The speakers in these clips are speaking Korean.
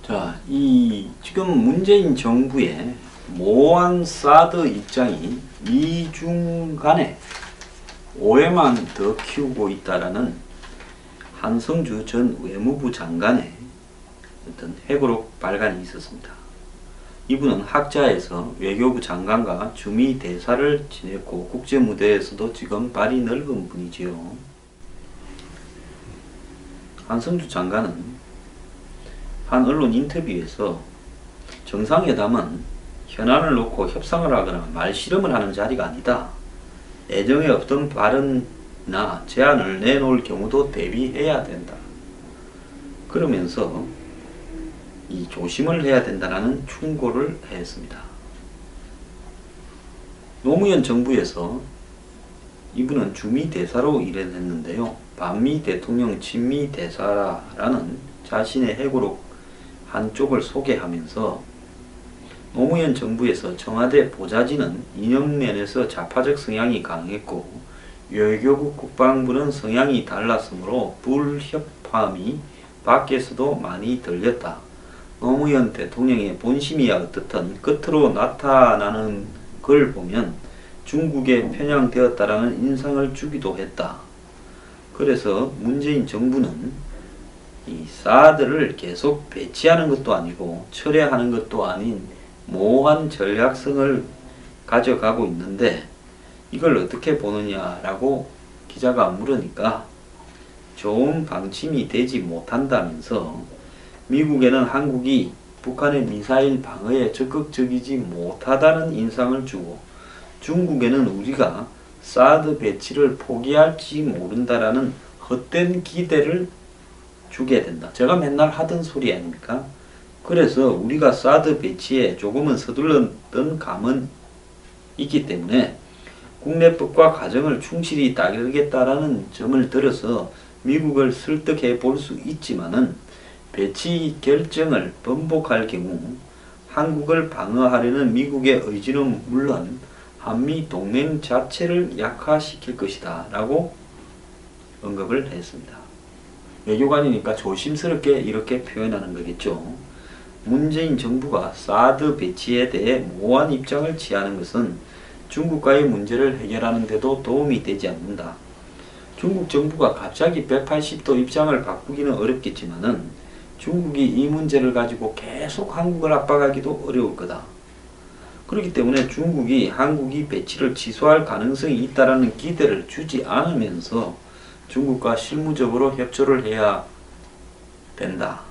자, 지금 문재인 정부의 모호한 사드 입장이 미중 간에 오해만 더 키우고 있다라는 한성주 전 외무부 장관의 어떤 회고록 발간이 있었습니다. 이분은 학자에서 외교부 장관과 주미 대사를 지냈고 국제무대에서도 지금 발이 넓은 분이지요. 한성주 장관은 한 언론 인터뷰에서 정상회담은 현안을 놓고 협상을 하거나 말실험을 하는 자리가 아니다. 애정에 없던 발언이나 제안을 내놓을 경우도 대비해야 된다. 그러면서 이 조심을 해야 된다는 충고를 했습니다. 노무현 정부에서 이분은 주미 대사로 일을 했는데요. 반미 대통령 친미 대사라는 자신의 회고록 한쪽을 소개하면서 노무현 정부에서 청와대 보좌진은 이념면에서 좌파적 성향이 강했고 외교부 국방부는 성향이 달랐으므로 불협화음이 밖에서도 많이 들렸다. 노무현 대통령의 본심이야 어떻든 끝으로 나타나는 걸 보면 중국에 편향되었다라는 인상을 주기도 했다. 그래서 문재인 정부는 이 사드를 계속 배치하는 것도 아니고 철회하는 것도 아닌 모호한 전략성을 가져가고 있는데 이걸 어떻게 보느냐라고 기자가 물으니까 좋은 방침이 되지 못한다면서 미국에는 한국이 북한의 미사일 방어에 적극적이지 못하다는 인상을 주고 중국에는 우리가 사드 배치를 포기할지 모른다라는 헛된 기대를 주게 된다. 제가 맨날 하던 소리 아닙니까? 그래서 우리가 사드 배치에 조금은 서둘렀던 감은 있기 때문에 국내법과 가정을 충실히 따르겠다라는 점을 들어서 미국을 설득해 볼 수 있지만은 배치 결정을 번복할 경우 한국을 방어하려는 미국의 의지는 물론 한미 동맹 자체를 약화시킬 것이다 라고 언급을 했습니다. 외교관이니까 조심스럽게 이렇게 표현하는 거겠죠. 문재인 정부가 사드 배치에 대해 모호한 입장을 취하는 것은 중국과의 문제를 해결하는 데도 도움이 되지 않는다. 중국 정부가 갑자기 180도 입장을 바꾸기는 어렵겠지만은 중국이 이 문제를 가지고 계속 한국을 압박하기도 어려울 거다. 그렇기 때문에 중국이 한국이 배치를 취소할 가능성이 있다라는 기대를 주지 않으면서 중국과 실무적으로 협조를 해야 된다.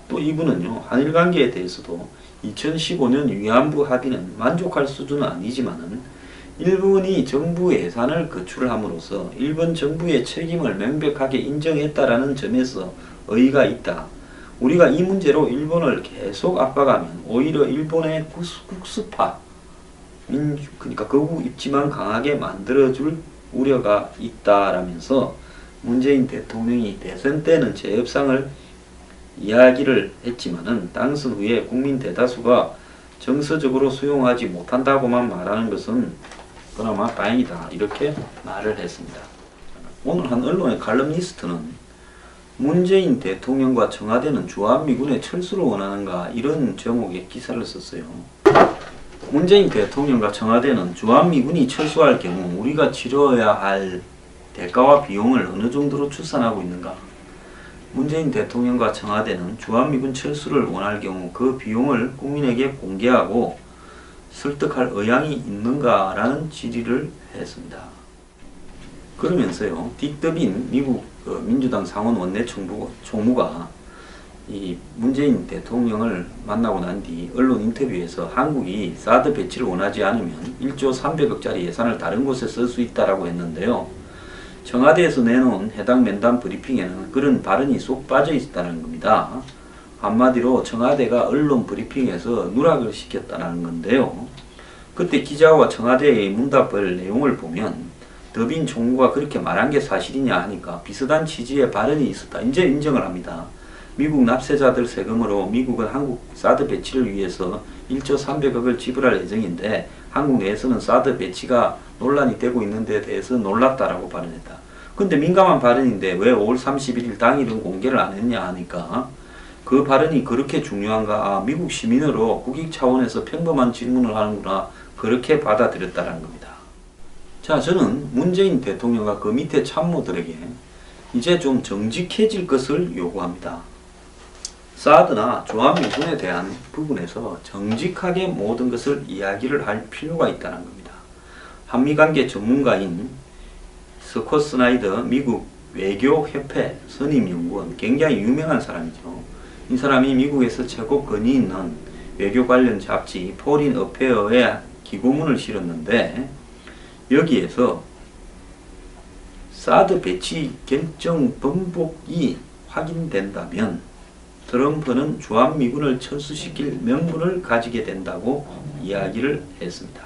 또 이분은요, 한일 관계에 대해서도 2015년 위안부 합의는 만족할 수준은 아니지만은 일본이 정부 예산을 거출함으로써 일본 정부의 책임을 명백하게 인정했다라는 점에서 의의가 있다. 우리가 이 문제로 일본을 계속 압박하면 오히려 일본의 국수파, 그러니까 거부 입지만 강하게 만들어줄 우려가 있다라면서 문재인 대통령이 대선 때는 재협상을 이야기를 했지만은 당선 후에 국민 대다수가 정서적으로 수용하지 못한다고만 말하는 것은 그나마 다행이다. 이렇게 말을 했습니다. 오늘 한 언론의 칼럼니스트는 문재인 대통령과 청와대는 주한미군의 철수를 원하는가 이런 제목의 기사를 썼어요. 문재인 대통령과 청와대는 주한미군이 철수할 경우 우리가 치러야 할 대가와 비용을 어느 정도로 추산하고 있는가? 문재인 대통령과 청와대는 주한미군 철수를 원할 경우 그 비용을 국민에게 공개하고 설득할 의향이 있는가라는 질의를 했습니다. 그러면서요, 딕더빈 미국 민주당 상원 원내 총무가 이 문재인 대통령을 만나고 난 뒤 언론 인터뷰에서 한국이 사드 배치를 원하지 않으면 1조 300억짜리 예산을 다른 곳에 쓸 수 있다라고 했는데요. 청와대에서 내놓은 해당 면담 브리핑에는 그런 발언이 쏙 빠져 있다는 겁니다. 한마디로 청와대가 언론 브리핑에서 누락을 시켰다는 건데요. 그때 기자와 청와대의 문답을 내용을 보면 더빈 총무가 그렇게 말한 게 사실이냐 하니까 비슷한 취지의 발언이 있었다. 이제 인정을 합니다. 미국 납세자들 세금으로 미국은 한국 사드 배치를 위해서 1조 300억을 지불할 예정인데 한국 내에서는 사드 배치가 논란이 되고 있는 데 대해서 놀랐다라고 발언했다. 근데 민감한 발언인데 왜 5월 31일 당일은 공개를 안 했냐 하니까 그 발언이 그렇게 중요한가? 아, 미국 시민으로 국익 차원에서 평범한 질문을 하는구나. 그렇게 받아들였다는 겁니다. 자, 저는 문재인 대통령과 그 밑에 참모들에게 이제 좀 정직해질 것을 요구합니다. 사드나 주한미군에 대한 부분에서 정직하게 모든 것을 이야기를 할 필요가 있다는 겁니다. 한미관계 전문가인 스콧 스나이더 미국 외교협회 선임연구원, 굉장히 유명한 사람이죠. 이 사람이 미국에서 최고 권위 있는 외교 관련 잡지 포린 어페어에 기고문을 실었는데, 여기에서 사드 배치 결정 번복이 확인된다면 트럼프는 주한미군을 철수시킬 명분을 가지게 된다고 이야기를 했습니다.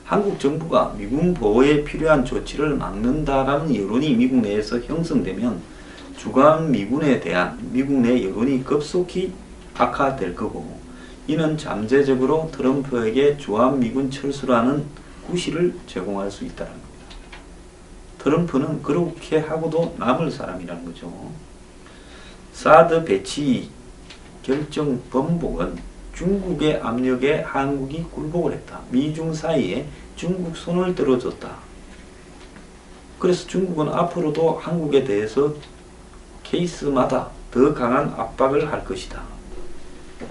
한국 정부가 미군 보호에 필요한 조치를 막는다라는 여론이 미국 내에서 형성되면 주한미군에 대한 미국 내 여론이 급속히 악화될 거고, 이는 잠재적으로 트럼프에게 주한미군 철수라는 구실을 제공할 수 있다는 겁니다. 트럼프는 그렇게 하고도 남을 사람이라는 거죠. 사드 배치 결정 번복은 중국의 압력에 한국이 굴복을 했다. 미중 사이에 중국 손을 들어줬다. 그래서 중국은 앞으로도 한국에 대해서 케이스마다 더 강한 압박을 할 것이다.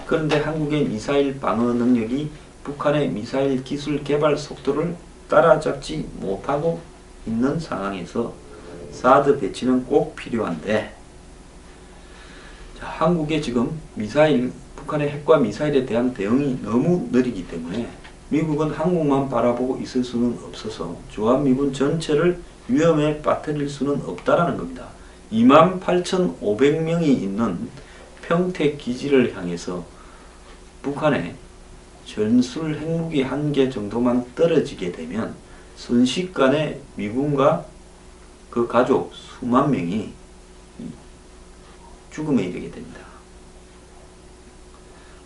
그런데 한국의 미사일 방어 능력이 북한의 미사일 기술 개발 속도를 따라잡지 못하고 있는 상황에서 사드 배치는 꼭 필요한데, 자, 한국의 지금 미사일, 북한의 핵과 미사일에 대한 대응이 너무 느리기 때문에 미국은 한국만 바라보고 있을 수는 없어서 주한미군 전체를 위험에 빠뜨릴 수는 없다라는 겁니다. 28,500명이 있는 평택 기지를 향해서 북한의 전술 핵무기 1개 정도만 떨어지게 되면 순식간에 미군과 그 가족 수만 명이 죽음에 이르게 됩니다.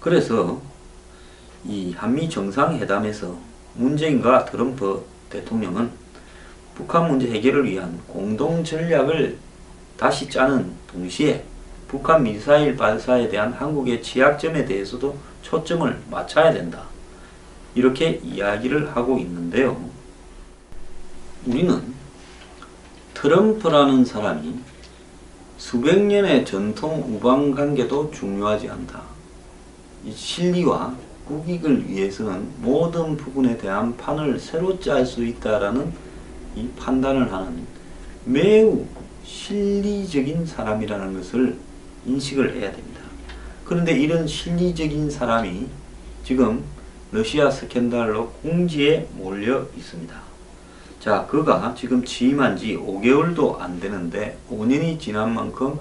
그래서 이 한미 정상회담에서 문재인과 트럼프 대통령은 북한 문제 해결을 위한 공동 전략을 다시 짜는 동시에 북한 미사일 발사에 대한 한국의 취약점에 대해서도 초점을 맞춰야 된다. 이렇게 이야기를 하고 있는데요. 우리는 트럼프라는 사람이 수백 년의 전통 우방 관계도 중요하지 않다. 이 실리와 국익을 위해서는 모든 부분에 대한 판을 새로 짤 수 있다라는 이 판단을 하는 매우 실리적인 사람이라는 것을 인식을 해야 됩니다. 그런데 이런 실리적인 사람이 지금 러시아 스캔들로 궁지에 몰려 있습니다. 자, 그가 지금 취임한 지 5개월도 안 되는데 5년이 지난 만큼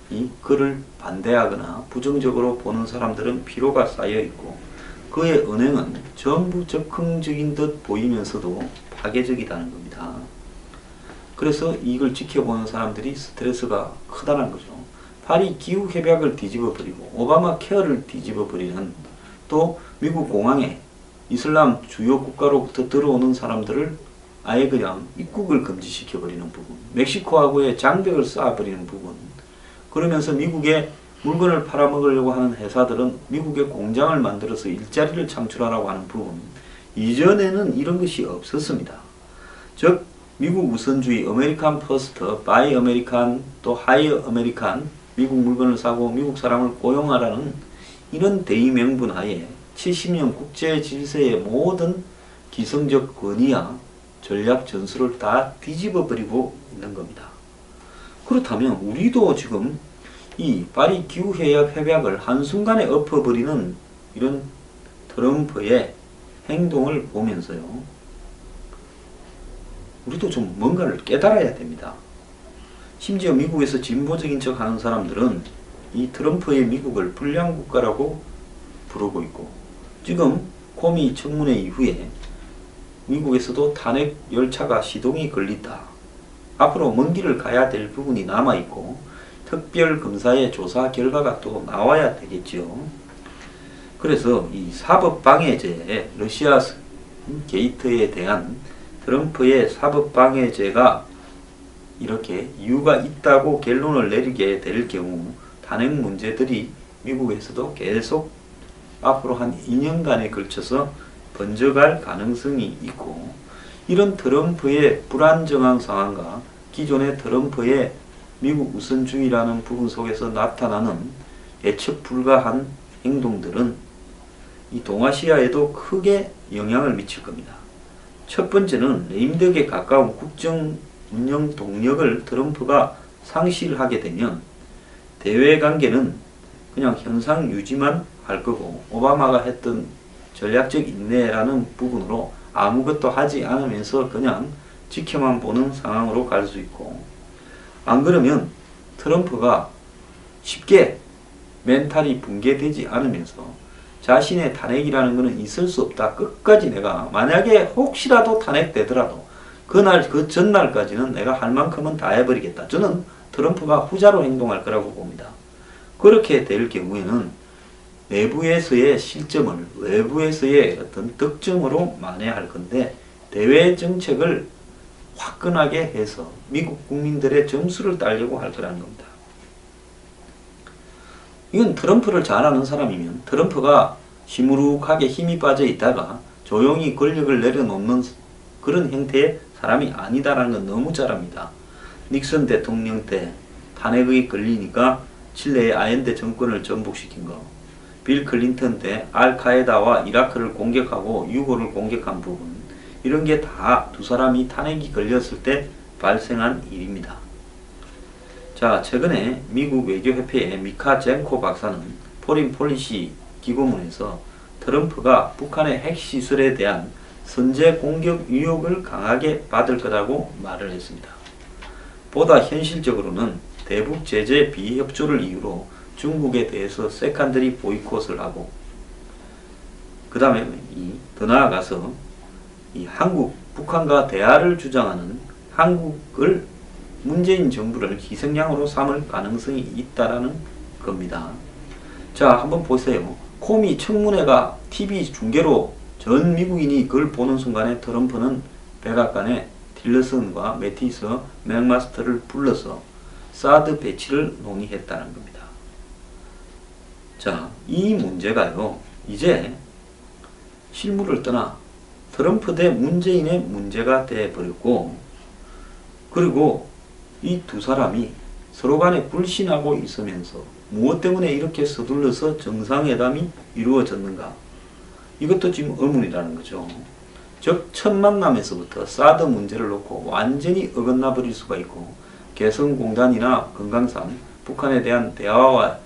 이 그를 반대하거나 부정적으로 보는 사람들은 피로가 쌓여 있고, 그의 언행은 전부 적극적인 듯 보이면서도 파괴적이라는 겁니다. 그래서 이걸 지켜보는 사람들이 스트레스가 크다는 거죠. 파리 기후협약을 뒤집어버리고 오바마 케어를 뒤집어버리는, 또 미국 공항에 이슬람 주요 국가로부터 들어오는 사람들을 아예 그냥 입국을 금지시켜버리는 부분, 멕시코하고의 장벽을 쌓아버리는 부분, 그러면서 미국에 물건을 팔아먹으려고 하는 회사들은 미국의 공장을 만들어서 일자리를 창출하라고 하는 부분, 이전에는 이런 것이 없었습니다. 즉 미국 우선주의, 아메리칸 퍼스트, 바이 아메리칸, 또 하이 아메리칸, 미국 물건을 사고 미국 사람을 고용하라는 이런 대의 명분 하에 70년 국제 질서의 모든 기성적 권위와 전략 전술을 다 뒤집어 버리고 있는 겁니다. 그렇다면 우리도 지금 이 파리 기후협약을 한순간에 엎어버리는 이런 트럼프의 행동을 보면서요, 우리도 좀 뭔가를 깨달아야 됩니다. 심지어 미국에서 진보적인 척 하는 사람들은 이 트럼프의 미국을 불량 국가라고 부르고 있고, 지금 코미 청문회 이후에 미국에서도 탄핵 열차가 시동이 걸린다. 앞으로 먼 길을 가야 될 부분이 남아있고 특별검사의 조사 결과가 또 나와야 되겠죠. 그래서 이 사법방해죄, 러시아 게이트에 대한 트럼프의 사법방해죄가 이렇게 이유가 있다고 결론을 내리게 될 경우 탄핵 문제들이 미국에서도 계속 앞으로 한 2년간에 걸쳐서 번져갈 가능성이 있고, 이런 트럼프의 불안정한 상황과 기존의 트럼프의 미국 우선주의라는 부분 속에서 나타나는 예측 불가한 행동들은 이 동아시아에도 크게 영향을 미칠 겁니다. 첫 번째는 레임덕에 가까운 국정 운영 동력을 트럼프가 상실하게 되면 대외 관계는 그냥 현상 유지만 할 거고, 오바마가 했던 전략적 인내라는 부분으로 아무것도 하지 않으면서 그냥 지켜만 보는 상황으로 갈 수 있고, 안 그러면 트럼프가 쉽게 멘탈이 붕괴되지 않으면서 자신의 탄핵이라는 것은 있을 수 없다. 끝까지 내가 만약에 혹시라도 탄핵되더라도 그날 그 전날까지는 내가 할 만큼은 다 해버리겠다. 저는 트럼프가 후자로 행동할 거라고 봅니다. 그렇게 될 경우에는 내부에서의 실점을 외부에서의 어떤 득점으로 만회할 건데, 대외 정책을 화끈하게 해서 미국 국민들의 점수를 따려고 할 거라는 겁니다. 이건 트럼프를 잘 아는 사람이면 트럼프가 시무룩하게 힘이 빠져 있다가 조용히 권력을 내려놓는 그런 형태의 사람이 아니다라는 건 너무 잘 압니다. 닉슨 대통령 때 탄핵이 걸리니까 칠레의 아엔데 정권을 전복시킨 거, 빌 클린턴 때 알카에다와 이라크를 공격하고 유고를 공격한 부분, 이런 게 다 두 사람이 탄핵이 걸렸을 때 발생한 일입니다. 자, 최근에 미국 외교협회의 미카 젠코 박사는 포린 폴리시 기고문에서 트럼프가 북한의 핵시설에 대한 선제 공격 의혹을 강하게 받을 거라고 말을 했습니다. 보다 현실적으로는 대북 제재 비협조를 이유로 중국에 대해서 세컨더리 보이콧을 하고, 그 다음에 더 나아가서 북한과 대화를 주장하는 한국을 문재인 정부를 희생양으로 삼을 가능성이 있다라는 겁니다. 자, 한번 보세요. 코미 청문회가 TV 중계로 전 미국인이 그걸 보는 순간에 트럼프는 백악관에 틸러슨과 매티스, 맥마스터를 불러서 사드 배치를 논의했다는 겁니다. 자, 이 문제가요, 이제 실무를 떠나 트럼프 대 문재인의 문제가 되어버렸고, 그리고 이 두 사람이 서로 간에 불신하고 있으면서 무엇 때문에 이렇게 서둘러서 정상회담이 이루어졌는가? 이것도 지금 의문이라는 거죠. 즉, 첫 만남에서부터 사드 문제를 놓고 완전히 어긋나 버릴 수가 있고, 개성공단이나 금강산, 북한에 대한 대화와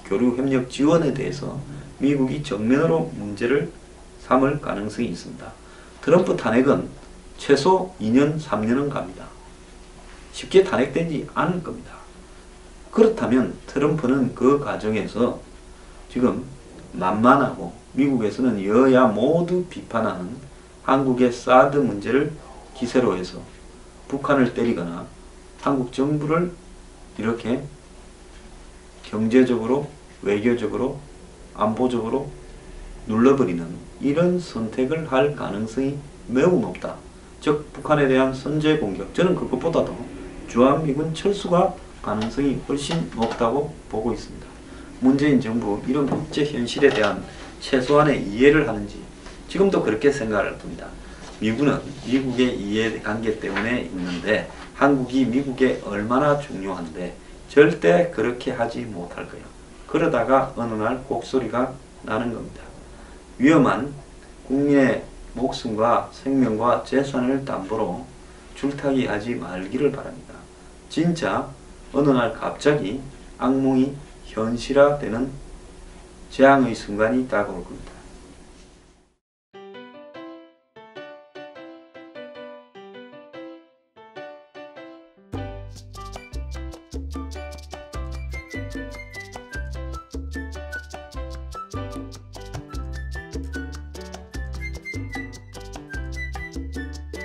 교류 협력 지원에 대해서 미국이 정면으로 문제를 삼을 가능성이 있습니다. 트럼프 탄핵은 최소 2년, 3년은 갑니다. 쉽게 탄핵되지 않을 겁니다. 그렇다면 트럼프는 그 과정에서 지금 만만하고 미국에서는 여야 모두 비판하는 한국의 사드 문제를 기세로 해서 북한을 때리거나 한국 정부를 이렇게 경제적으로, 외교적으로, 안보적으로 눌러버리는 이런 선택을 할 가능성이 매우 높다. 즉, 북한에 대한 선제 공격, 저는 그것보다도 주한미군 철수가 가능성이 훨씬 높다고 보고 있습니다. 문재인 정부 이런 국제 현실에 대한 최소한의 이해를 하는지 지금도 그렇게 생각을 합니다. 미군은 미국의 이해관계 때문에 있는데 한국이 미국에 얼마나 중요한데 절대 그렇게 하지 못할 거예요. 그러다가 어느 날 곡소리가 나는 겁니다. 위험한 국민의 목숨과 생명과 재산을 담보로 줄타기 하지 말기를 바랍니다. 진짜 어느 날 갑자기 악몽이 현실화되는 재앙의 순간이 다가올 겁니다.